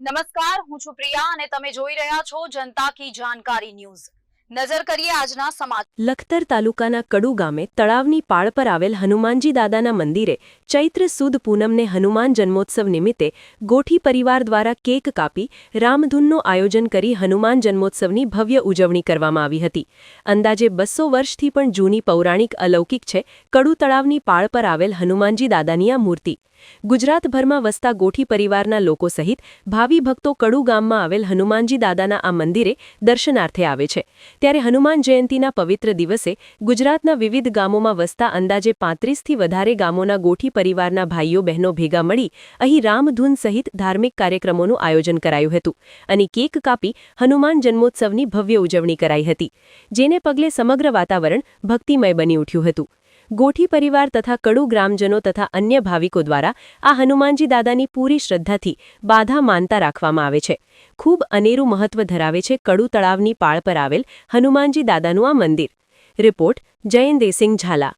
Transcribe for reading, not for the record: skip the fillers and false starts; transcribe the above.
નમસ્કાર, હું છું પ્રિયા અને તમે જોઈ રહ્યા છો જનતા કી જાણકારી ન્યૂઝ। નજર કરીએ આજના સમાચાર। લખતર તાલુકાના કડુ ગામે તળાવની પાળ પર આવેલ હનુમાનજી દાદાના મંદિરે ચૈત્ર સુદ પૂનમને હનુમાન જન્મોત્સવ નિમિત્તે ગોઠી પરિવાર દ્વારા કેક કાપી રામધૂનનું આયોજન કરી હનુમાન જન્મોત્સવની ભવ્ય ઉજવણી કરવામાં આવી હતી। અંદાજે 200 વર્ષથી પણ જૂની પૌરાણિક અલૌકિક છે કડુ તળાવની પાળ પર આવેલ હનુમાનજી દાદાની આ મૂર્તિ। ગુજરાતભરમાં વસતા ગોઠી પરિવારના લોકો સહિત ભાવિ ભક્તો કડુ ગામમાં આવેલ હનુમાનજી દાદાના આ મંદિરે દર્શનાર્થે આવે છે। ત્યારે હનુમાન જયંતીના પવિત્ર દિવસે ગુજરાતના વિવિધ ગામોમાં વસતા અંદાજે 35થી વધારે ગામોના ગોઠી પરિવારના ભાઈઓ બહેનો ભેગા મળી અહીં રામધૂન સહિત ધાર્મિક કાર્યક્રમોનું આયોજન કરાયું હતું અને કેક કાપી હનુમાન જન્મોત્સવની ભવ્ય ઉજવણી કરાઈ હતી, જેને પગલે સમગ્ર વાતાવરણ ભક્તિમય બની ઉઠ્યું હતું। ગોઠી પરિવાર તથા કડુ ગ્રામજનો તથા અન્ય ભાવિકો દ્વારા આ હનુમાનજી દાદાની પૂરી શ્રદ્ધાથી બાધા માનતા રાખવામાં આવે છે। ખૂબ અનેરું મહત્વ ધરાવે છે કડુ તળાવની પાળ પર આવેલ હનુમાનજી દાદાનું આ મંદિર। રિપોર્ટ જયેન્દ્રસિંહ ઝાલા।